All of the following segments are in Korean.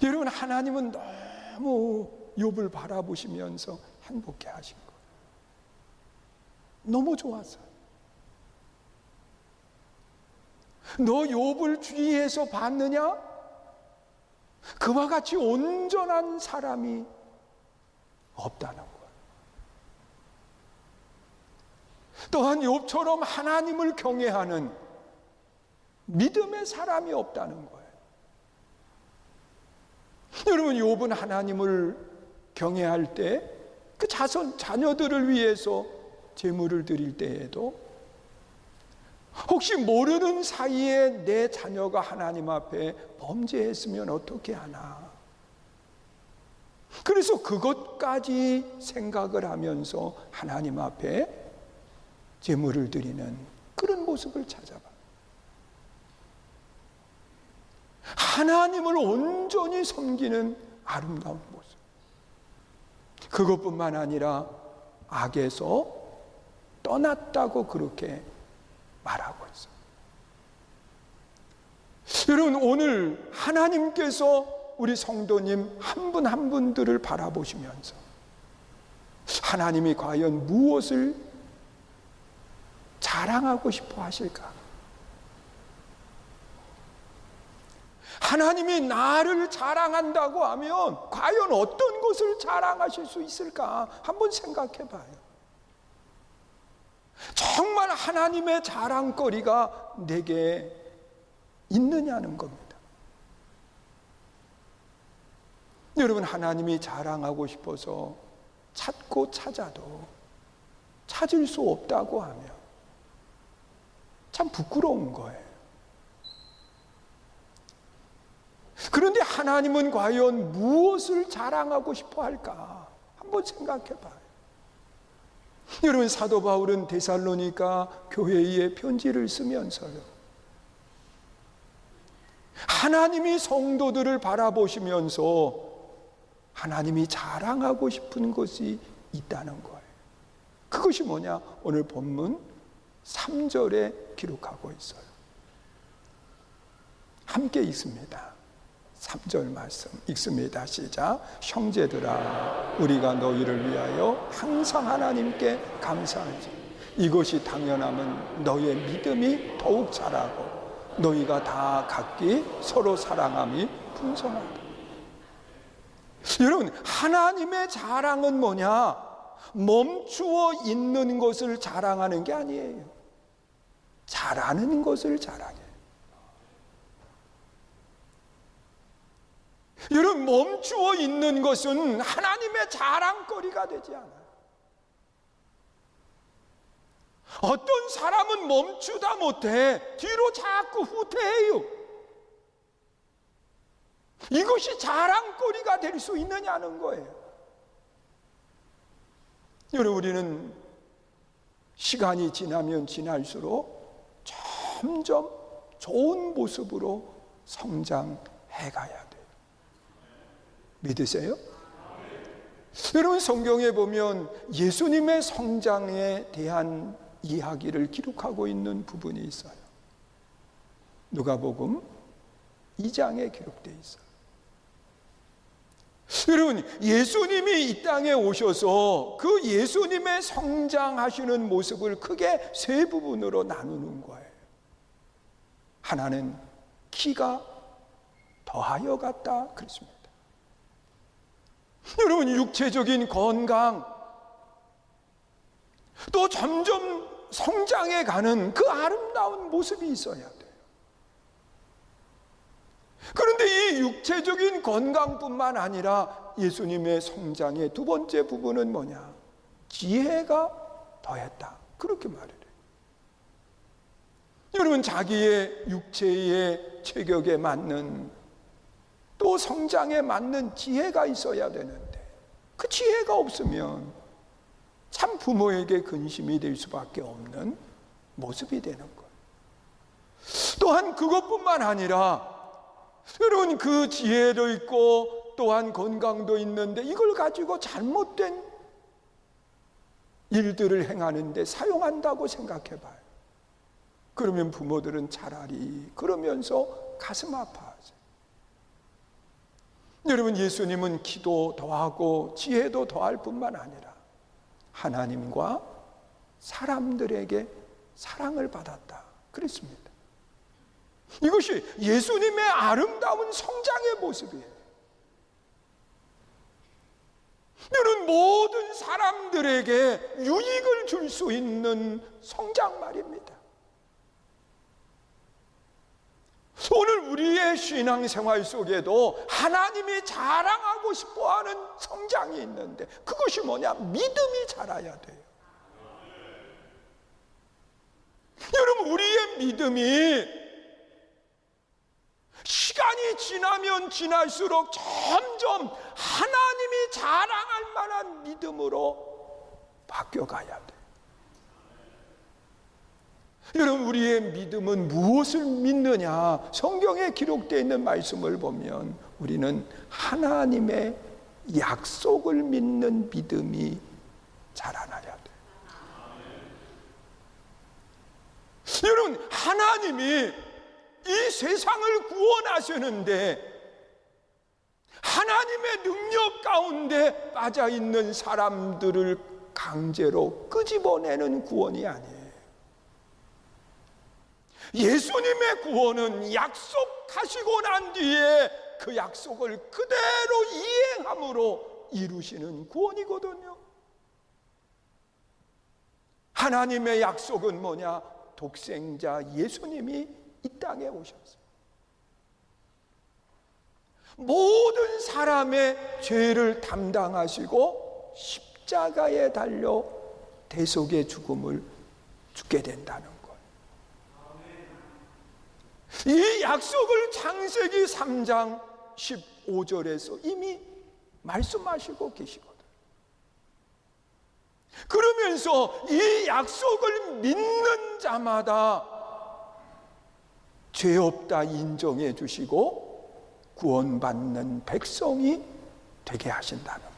여러분, 하나님은 너무 욥을 바라보시면서 행복해 하신 거예요. 너무 좋았어요. 너 욥을 주위에서 봤느냐? 그와 같이 온전한 사람이 없다는 거예요. 또한 욥처럼 하나님을 경외하는 믿음의 사람이 없다는 거예요. 여러분, 욥은 하나님을 경외할 때 그 자녀들을 위해서 제물을 드릴 때에도 혹시 모르는 사이에 내 자녀가 하나님 앞에 범죄했으면 어떻게 하나. 그래서 그것까지 생각을 하면서 하나님 앞에 제물을 드리는 그런 모습을 찾아봐. 하나님을 온전히 섬기는 아름다운 모습. 그것뿐만 아니라 악에서 떠났다고 그렇게 말하고 있어요. 여러분, 오늘 하나님께서 우리 성도님 한 분 한 분들을 바라보시면서 하나님이 과연 무엇을 자랑하고 싶어 하실까? 하나님이 나를 자랑한다고 하면 과연 어떤 것을 자랑하실 수 있을까? 한번 생각해 봐요. 정말 하나님의 자랑거리가 내게 있느냐는 겁니다. 여러분, 하나님이 자랑하고 싶어서 찾고 찾아도 찾을 수 없다고 하면 참 부끄러운 거예요. 그런데 하나님은 과연 무엇을 자랑하고 싶어 할까? 한번 생각해 봐요. 여러분, 사도 바울은 데살로니가 교회에 편지를 쓰면서요, 하나님이 성도들을 바라보시면서 하나님이 자랑하고 싶은 것이 있다는 거예요. 그것이 뭐냐? 오늘 본문 3절에 기록하고 있어요. 함께 읽습니다. 3절 말씀 읽습니다. 시작. 형제들아, 우리가 너희를 위하여 항상 하나님께 감사하지. 이것이 당연함은 너희의 믿음이 더욱 자라고 너희가 다 각기 서로 사랑함이 풍성하다. 여러분, 하나님의 자랑은 뭐냐? 멈추어 있는 것을 자랑하는 게 아니에요. 잘하는 것을 자랑해요. 여러분, 멈추어 있는 것은 하나님의 자랑거리가 되지 않아요. 어떤 사람은 멈추다 못해 뒤로 자꾸 후퇴해요. 이것이 자랑거리가 될 수 있느냐는 거예요. 여러분, 우리는 시간이 지나면 지날수록 점점 좋은 모습으로 성장해 가야 돼요. 믿으세요? 여러분, 성경에 보면 예수님의 성장에 대한 이야기를 기록하고 있는 부분이 있어요. 누가복음 2장에 기록되어 있어요. 여러분, 예수님이 이 땅에 오셔서 그 예수님의 성장하시는 모습을 크게 세 부분으로 나누는 거예요. 하나는 키가 더하여 갔다 그랬습니다. 여러분, 육체적인 건강, 또 점점 성장해 가는 그 아름다운 모습이 있어야 돼요. 그런데 이 육체적인 건강뿐만 아니라 예수님의 성장의 두 번째 부분은 뭐냐? 지혜가 더했다. 그렇게 말해요. 여러분, 자기의 육체의 체격에 맞는, 또 성장에 맞는 지혜가 있어야 되는데 그 지혜가 없으면 참 부모에게 근심이 될 수밖에 없는 모습이 되는 거예요. 또한 그것뿐만 아니라 여러분, 그 지혜도 있고 또한 건강도 있는데 이걸 가지고 잘못된 일들을 행하는데 사용한다고 생각해 봐요. 그러면 부모들은 차라리 그러면서 가슴 아파하죠. 여러분, 예수님은 기도 더하고 지혜도 더할 뿐만 아니라 하나님과 사람들에게 사랑을 받았다 그랬습니다. 이것이 예수님의 아름다운 성장의 모습이에요. 여러분, 모든 사람들에게 유익을 줄 수 있는 성장 말입니다. 오늘 우리의 신앙생활 속에도 하나님이 자랑하고 싶어하는 성장이 있는데 그것이 뭐냐? 믿음이 자라야 돼요. 여러분, 우리의 믿음이 시간이 지나면 지날수록 점점 하나님이 자랑할 만한 믿음으로 바뀌어가야 돼요. 여러분, 우리의 믿음은 무엇을 믿느냐? 성경에 기록되어 있는 말씀을 보면 우리는 하나님의 약속을 믿는 믿음이 자라나야 돼요. 여러분, 하나님이 이 세상을 구원하시는데 하나님의 능력 가운데 빠져있는 사람들을 강제로 끄집어내는 구원이 아니에요. 예수님의 구원은 약속하시고 난 뒤에 그 약속을 그대로 이행함으로 이루시는 구원이거든요. 하나님의 약속은 뭐냐? 독생자 예수님이 이 땅에 오셨어요. 모든 사람의 죄를 담당하시고 십자가에 달려 대속의 죽음을 죽게 된다는 것. 이 약속을 창세기 3장 15절에서 이미 말씀하시고 계시거든요. 그러면서 이 약속을 믿는 자마다 죄 없다 인정해 주시고 구원받는 백성이 되게 하신다는 거예요.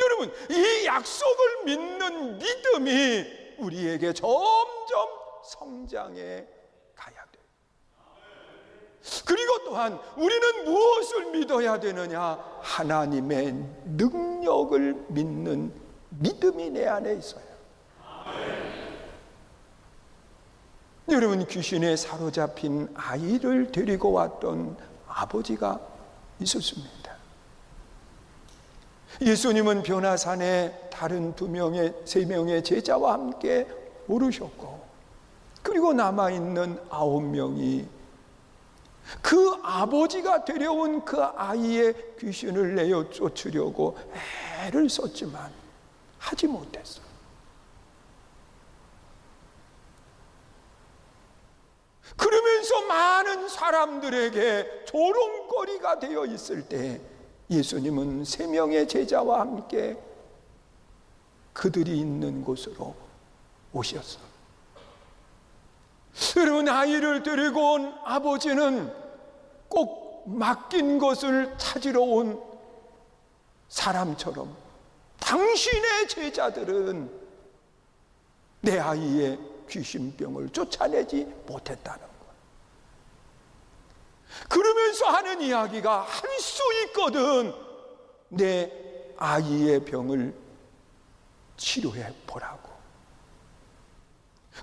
여러분, 이 약속을 믿는 믿음이 우리에게 점점 성장해 가야 돼요. 그리고 또한 우리는 무엇을 믿어야 되느냐? 하나님의 능력을 믿는 믿음이 내 안에 있어요. 여러분, 귀신에 사로잡힌 아이를 데리고 왔던 아버지가 있었습니다. 예수님은 변화산에 다른 세 명의 제자와 함께 오르셨고, 그리고 남아있는 9명이 그 아버지가 데려온 그 아이의 귀신을 내어 쫓으려고 애를 썼지만 하지 못했어요. 그러면서 많은 사람들에게 조롱거리가 되어 있을 때 예수님은 3명의 제자와 함께 그들이 있는 곳으로 오셨어요. 여러분, 아이를 데리고 온 아버지는 꼭 맡긴 것을 찾으러 온 사람처럼 당신의 제자들은 내 아이의 귀신병을 쫓아내지 못했다는 것. 그러면서 하는 이야기가 할 수 있거든. 내 아이의 병을 치료해 보라고.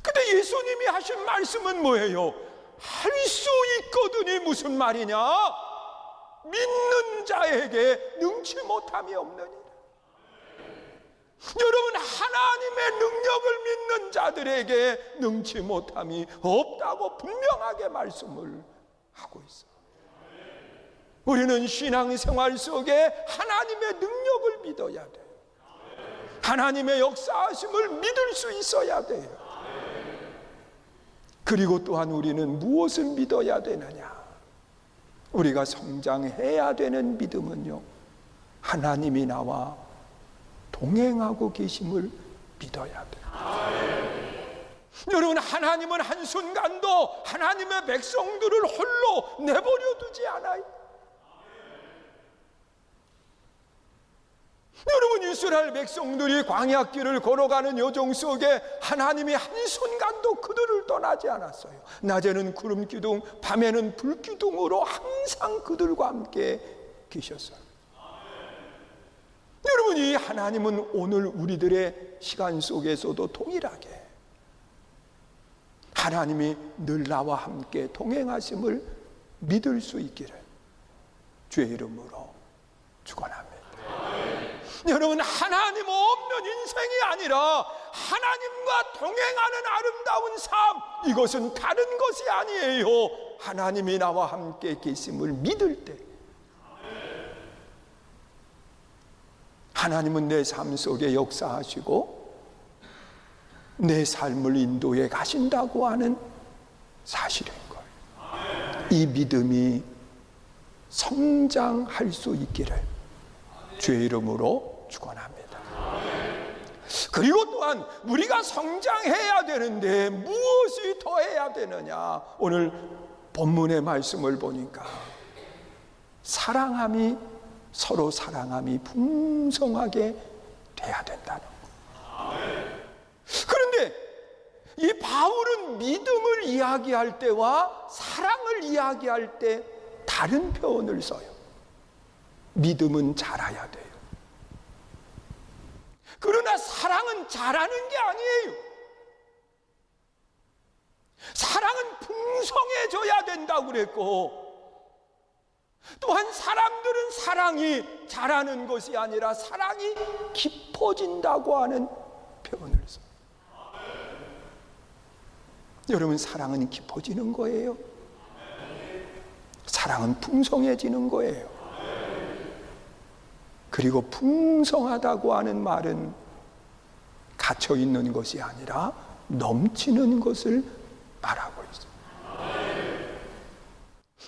근데 예수님이 하신 말씀은 뭐예요? 할 수 있거든이 무슨 말이냐? 믿는 자에게 능치 못함이 없느니라. 여러분, 하나님의 능력을 믿는 자들에게 능치 못함이 없다고 분명하게 말씀을 하고 있어요. 우리는 신앙생활 속에 하나님의 능력을 믿어야 돼요. 하나님의 역사하심을 믿을 수 있어야 돼요. 그리고 또한 우리는 무엇을 믿어야 되느냐? 우리가 성장해야 되는 믿음은요, 하나님이 나와 동행하고 계심을 믿어야 돼요. 여러분, 하나님은 한순간도 하나님의 백성들을 홀로 내버려 두지 않아요. 여러분, 이스라엘 백성들이 광야길을 걸어가는 여정 속에 하나님이 한순간도 그들을 떠나지 않았어요. 낮에는 구름 기둥, 밤에는 불 기둥으로 항상 그들과 함께 계셨어요. 여러분, 이 하나님은 오늘 우리들의 시간 속에서도 동일하게 하나님이 늘 나와 함께 동행하심을 믿을 수 있기를 주의 이름으로 축원합니다. 여러분, 하나님 없는 인생이 아니라 하나님과 동행하는 아름다운 삶, 이것은 다른 것이 아니에요. 하나님이 나와 함께 계심을 믿을 때 하나님은 내 삶 속에 역사하시고 내 삶을 인도해 가신다고 하는 사실인 거예요. 이 믿음이 성장할 수 있기를 주의 이름으로 축원합니다. 그리고 또한 우리가 성장해야 되는데 무엇이 더 해야 되느냐? 오늘 본문의 말씀을 보니까 서로 사랑함이 풍성하게 돼야 된다는 거예요. 그런데 이 바울은 믿음을 이야기할 때와 사랑을 이야기할 때 다른 표현을 써요. 믿음은 자라야 돼요. 그러나 사랑은 자라는 게 아니에요. 사랑은 풍성해져야 된다고 그랬고, 또한 사람들은 사랑이 자라는 것이 아니라 사랑이 깊어진다고 하는 표현을 써요. 여러분, 사랑은 깊어지는 거예요. 사랑은 풍성해지는 거예요. 그리고 풍성하다고 하는 말은 갇혀 있는 것이 아니라 넘치는 것을 말하고 있어요.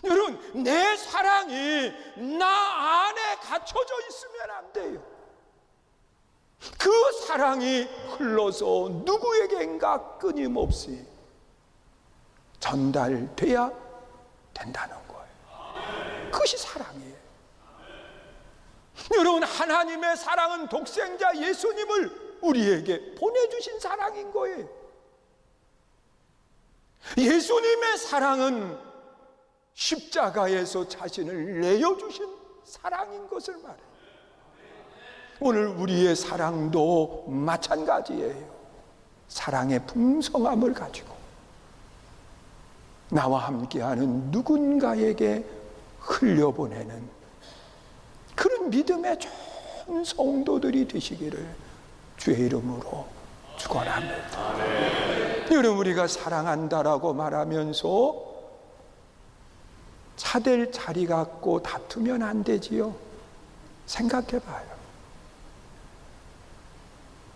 여러분, 내 사랑이 나 안에 갇혀져 있으면 안 돼요. 그 사랑이 흘러서 누구에겐가 끊임없이 전달돼야 된다는 거예요. 그것이 사랑이에요. 여러분, 하나님의 사랑은 독생자 예수님을 우리에게 보내주신 사랑인 거예요. 예수님의 사랑은 십자가에서 자신을 내어주신 사랑인 것을 말해요. 오늘 우리의 사랑도 마찬가지예요. 사랑의 풍성함을 가지고 나와 함께하는 누군가에게 흘려보내는 그런 믿음의 좋은 성도들이 되시기를 주의 이름으로 축원합니다. 여러분, 우리가 사랑한다라고 말하면서 차댈 자리 갖고 다투면 안 되지요. 생각해 봐요.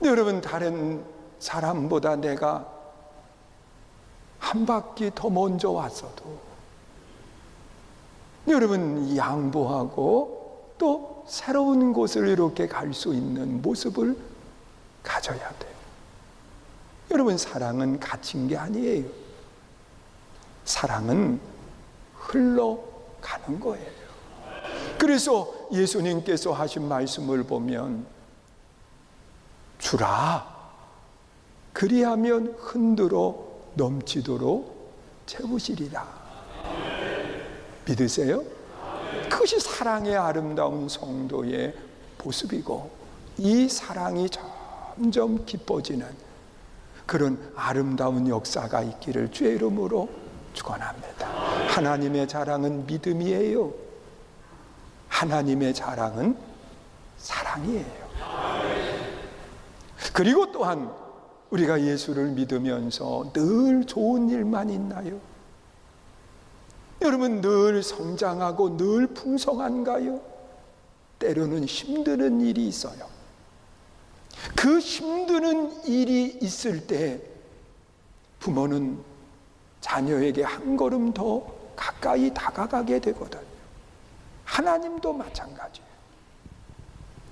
여러분, 다른 사람보다 내가 한 바퀴 더 먼저 왔어도 여러분, 양보하고 또 새로운 곳을 이렇게 갈 수 있는 모습을 가져야 돼요. 여러분, 사랑은 갇힌 게 아니에요. 사랑은 흘러가는 거예요. 그래서 예수님께서 하신 말씀을 보면 주라, 그리하면 흔들어 넘치도록 채우시리라. 믿으세요? 그것이 사랑의 아름다운 성도의 모습이고, 이 사랑이 점점 깊어지는 그런 아름다운 역사가 있기를 주의 이름으로 축원합니다. 하나님의 자랑은 믿음이에요. 하나님의 자랑은 사랑이에요. 그리고 또한 우리가 예수를 믿으면서 늘 좋은 일만 있나요? 여러분, 늘 성장하고 늘 풍성한가요? 때로는 힘드는 일이 있어요. 그 힘드는 일이 있을 때 부모는 자녀에게 한 걸음 더 가까이 다가가게 되거든요. 하나님도 마찬가지예요.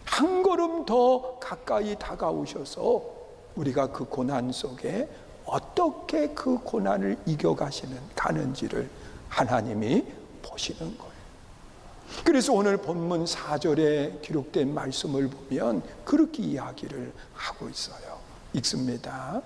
한 걸음 더 가까이 다가오셔서 우리가 그 고난 속에 어떻게 그 고난을 가는지를 하나님이 보시는 거예요. 그래서 오늘 본문 4절에 기록된 말씀을 보면 그렇게 이야기를 하고 있어요. 읽습니다.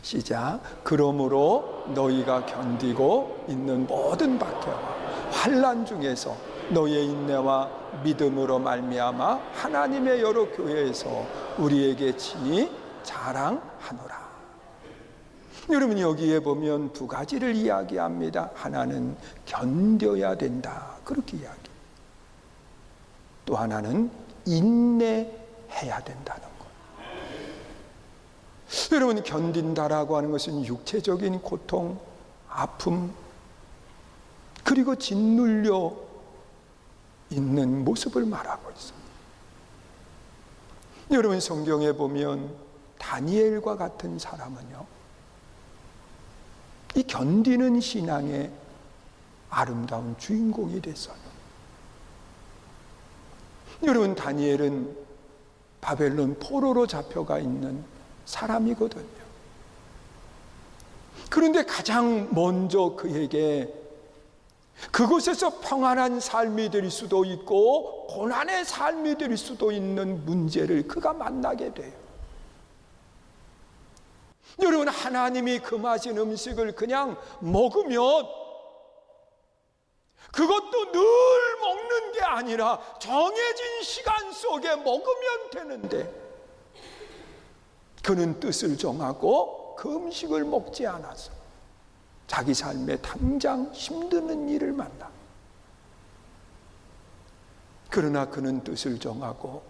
시작. 그러므로 너희가 견디고 있는 모든 박해와 환난 중에서 너의 인내와 믿음으로 말미암아 하나님의 여러 교회에서 우리에게 친히 자랑하노라. 여러분, 여기에 보면 두 가지를 이야기합니다. 하나는 견뎌야 된다, 그렇게 이야기. 또 하나는 인내해야 된다는 것. 여러분, 견딘다라고 하는 것은 육체적인 고통, 아픔, 그리고 짓눌려 있는 모습을 말하고 있습니다. 여러분, 성경에 보면 다니엘과 같은 사람은요, 이 견디는 신앙의 아름다운 주인공이 됐어요. 여러분, 다니엘은 바벨론 포로로 잡혀가 있는 사람이거든요. 그런데 가장 먼저 그에게 그곳에서 평안한 삶이 될 수도 있고 고난의 삶이 될 수도 있는 문제를 그가 만나게 돼요. 여러분, 하나님이 금하신 음식을 그냥 먹으면 그것도 늘 먹는 게 아니라 정해진 시간 속에 먹으면 되는데 그는 뜻을 정하고 그 음식을 먹지 않아서 자기 삶에 당장 힘드는 일을 만나. 그러나 그는 뜻을 정하고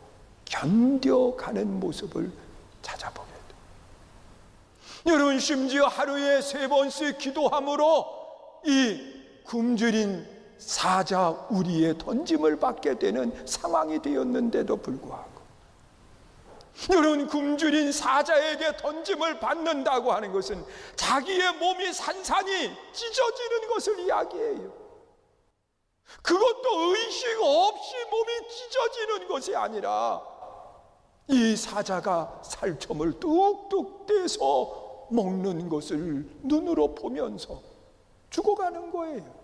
견뎌가는 모습을 찾아보게 돼요. 여러분, 심지어 하루에 3번씩 기도함으로 이 굶주린 사자 우리에 던짐을 받게 되는 상황이 되었는데도 불구하고, 여러분, 굶주린 사자에게 던짐을 받는다고 하는 것은 자기의 몸이 산산이 찢어지는 것을 이야기해요. 그것도 의식 없이 몸이 찢어지는 것이 아니라 이 사자가 살점을 뚝뚝 떼서 먹는 것을 눈으로 보면서 죽어가는 거예요.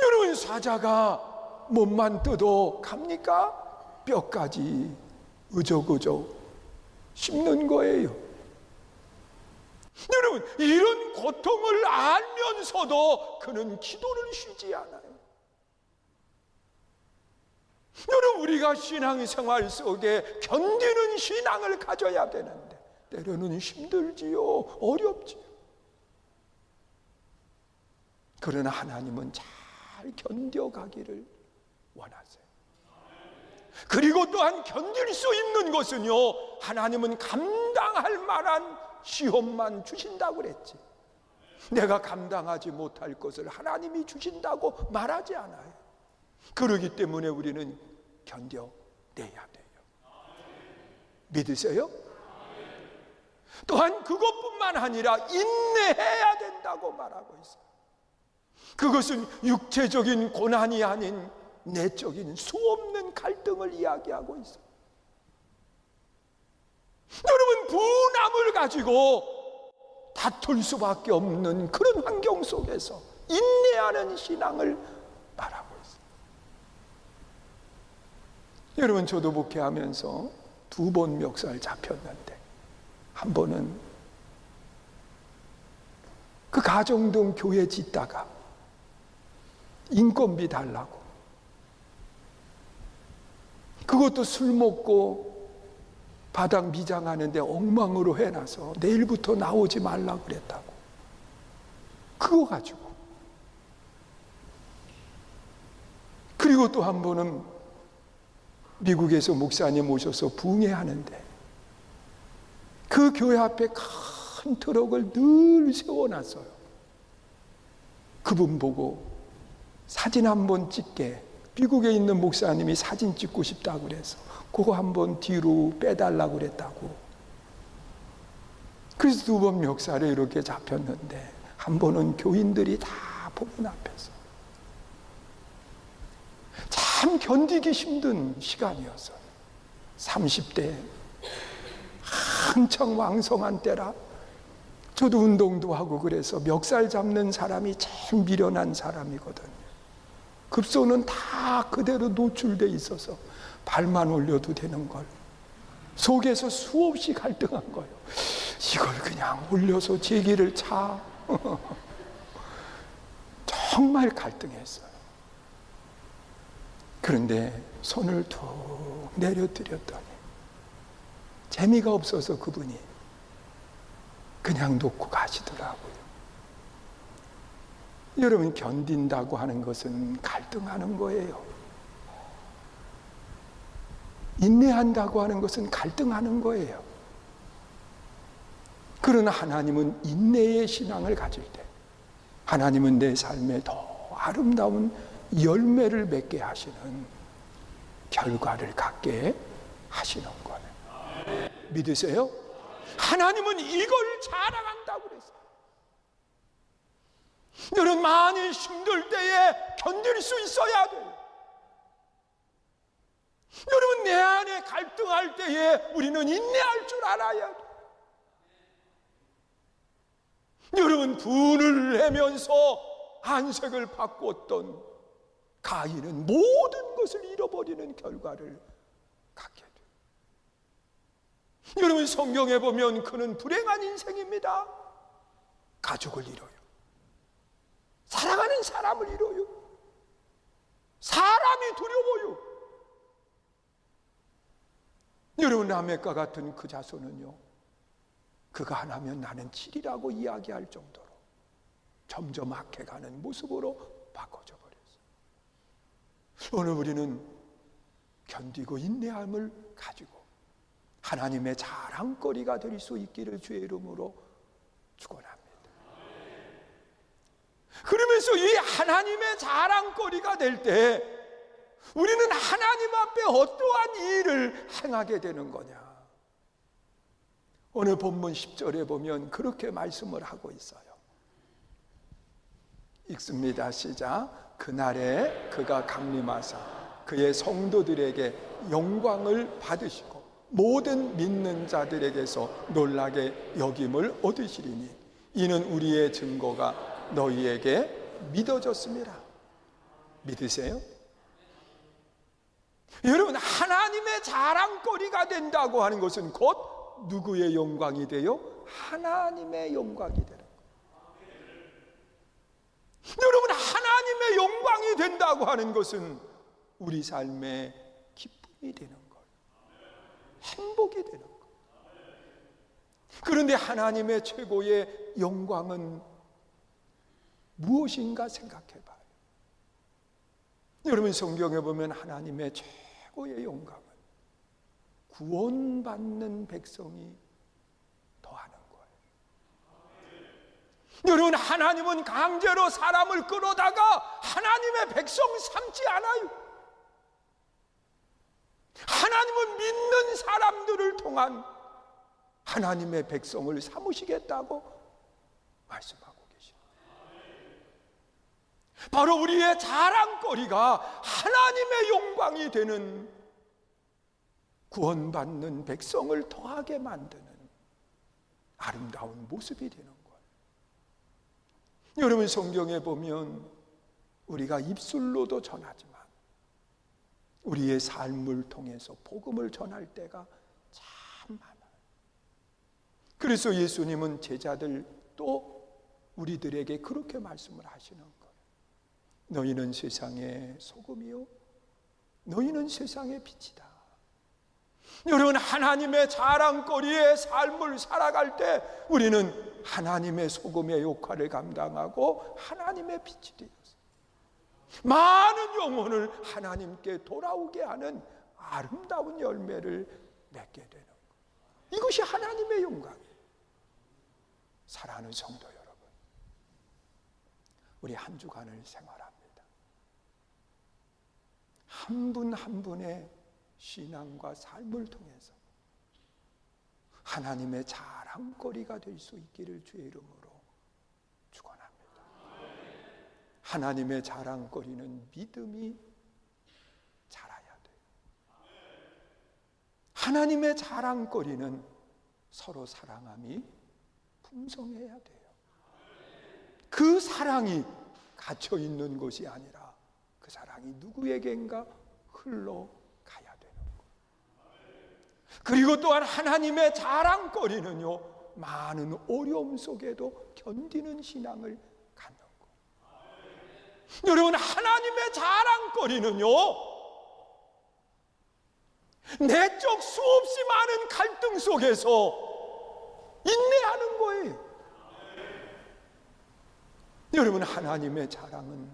여러분, 사자가 몸만 뜯어 갑니까? 뼈까지 으적으적 씹는 거예요. 여러분, 이런 고통을 알면서도 그는 기도를 쉬지 않아요. 여러분, 우리가 신앙생활 속에 견디는 신앙을 가져야 되는데 때로는 힘들지요, 어렵지요. 그러나 하나님은 잘 견뎌가기를 원하세요. 그리고 또한 견딜 수 있는 것은요, 하나님은 감당할 만한 시험만 주신다고 그랬지, 내가 감당하지 못할 것을 하나님이 주신다고 말하지 않아요. 그러기 때문에 우리는 견뎌내야 돼요. 믿으세요? 또한 그것뿐만 아니라 인내해야 된다고 말하고 있어요. 그것은 육체적인 고난이 아닌 내적인 수없는 갈등을 이야기하고 있어요. 여러분, 분함을 가지고 다툴 수밖에 없는 그런 환경 속에서 인내하는 신앙을 말하고 있어요. 여러분, 저도 목회하면서 2번 멱살 잡혔는데, 한 번은 그 가정동 교회 짓다가 인건비 달라고, 그것도 술 먹고 바닥 미장하는데 엉망으로 해놔서 내일부터 나오지 말라고 그랬다고. 그거 가지고. 그리고 또 한 번은 미국에서 목사님 오셔서 부흥회하는데 그 교회 앞에 큰 트럭을 늘 세워놨어요. 그분 보고 사진 한번 찍게, 미국에 있는 목사님이 사진 찍고 싶다고 그래서 그거 한번 뒤로 빼달라고 그랬다고. 그래서 2번 멱살에 이렇게 잡혔는데, 한 번은 교인들이 다 보는 앞에서 참 견디기 힘든 시간이었어요. 30대 한창 왕성한 때라 저도 운동도 하고 그래서 멱살 잡는 사람이 제일 미련한 사람이거든요. 급소는 다 그대로 노출돼 있어서 발만 올려도 되는 걸 속에서 수없이 갈등한 거예요. 이걸 그냥 올려서 제기를 차. 정말 갈등했어요. 그런데 손을 툭 내려드렸더니 재미가 없어서 그분이 그냥 놓고 가시더라고요. 여러분, 견딘다고 하는 것은 갈등하는 거예요. 인내한다고 하는 것은 갈등하는 거예요. 그러나 하나님은 인내의 신앙을 가질 때 하나님은 내 삶에 더 아름다운 열매를 맺게 하시는 결과를 갖게 하시는 거예요. 믿으세요? 하나님은 이걸 자랑한다고 그랬어요. 여러분, 많이 힘들 때에 견딜 수 있어야 돼요. 여러분, 내 안에 갈등할 때에 우리는 인내할 줄 알아야 돼요. 여러분, 분을 내면서 안색을 바꿨던 가인은 모든 것을 잃어버리는 결과를 갖게 돼요. 여러분, 성경에 보면 그는 불행한 인생입니다. 가족을 잃어요. 사랑하는 사람을 잃어요. 사람이 두려워요. 여러분, 라멕과 같은 그 자손은요, 그가 하나면 나는 7이라고 이야기할 정도로 점점 악해가는 모습으로 바꿔져 버렸어요. 오늘 우리는 견디고 인내함을 가지고 하나님의 자랑거리가 될 수 있기를 주의 이름으로 축원합니다. 그러면서 이 하나님의 자랑거리가 될 때 우리는 하나님 앞에 어떠한 일을 행하게 되는 거냐? 오늘 본문 10절에 보면 그렇게 말씀을 하고 있어요. 읽습니다. 시작. 그날에 그가 강림하사 그의 성도들에게 영광을 받으시고 모든 믿는 자들에게서 놀라게 여김을 얻으시리니 이는 우리의 증거가 너희에게 믿어졌습니다. 믿으세요? 여러분, 하나님의 자랑거리가 된다고 하는 것은 곧 누구의 영광이 돼요? 하나님의 영광이 되는 거예요. 여러분, 하나님의 영광이 된다고 하는 것은 우리 삶의 기쁨이 되는 거예요. 행복이 되는 거예요. 그런데 하나님의 최고의 영광은 무엇인가 생각해 봐요. 여러분, 성경에 보면 하나님의 최고의 영광은 구원받는 백성이 더하는 거예요. 여러분, 하나님은 강제로 사람을 끌어다가 하나님의 백성 삼지 않아요. 하나님은 믿는 사람들을 통한 하나님의 백성을 삼으시겠다고 말씀하고 계십니다. 바로 우리의 자랑거리가 하나님의 영광이 되는 구원받는 백성을 더하게 만드는 아름다운 모습이 되는 거예요. 여러분, 성경에 보면 우리가 입술로도 전하지만 우리의 삶을 통해서 복음을 전할 때가 참 많아요. 그래서 예수님은 제자들 또 우리들에게 그렇게 말씀을 하시는 거예요. 너희는 세상의 소금이요 너희는 세상의 빛이다. 여러분, 하나님의 자랑거리의 삶을 살아갈 때 우리는 하나님의 소금의 역할을 감당하고 하나님의 빛이 되었어요. 많은 영혼을 하나님께 돌아오게 하는 아름다운 열매를 맺게 되는 거예요. 이것이 하나님의 영광이에요. 사랑하는 성도 여러분, 우리 한 주간을 생활합니다. 한 분 한 분의 신앙과 삶을 통해서 하나님의 자랑거리가 될 수 있기를 주의 이름으로 축원합니다. 하나님의 자랑거리는 믿음이 자라야 돼요. 하나님의 자랑거리는 서로 사랑함이 풍성해야 돼요. 그 사랑이 갇혀 있는 것이 아니라 그 사랑이 누구에겐가 흘러가야 돼요. 그리고 또한 하나님의 자랑거리는요, 많은 어려움 속에도 견디는 신앙을 갖는 거. 여러분, 하나님의 자랑거리는요, 내적 수없이 많은 갈등 속에서 인내하는 거예요. 여러분, 하나님의 자랑은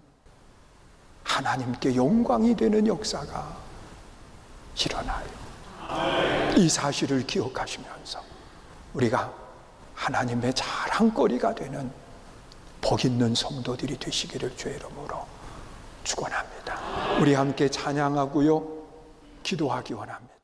하나님께 영광이 되는 역사가 일어나요. 이 사실을 기억하시면서 우리가 하나님의 자랑거리가 되는 복 있는 성도들이 되시기를 주의 이름으로 축원합니다. 우리 함께 찬양하고요, 기도하기 원합니다.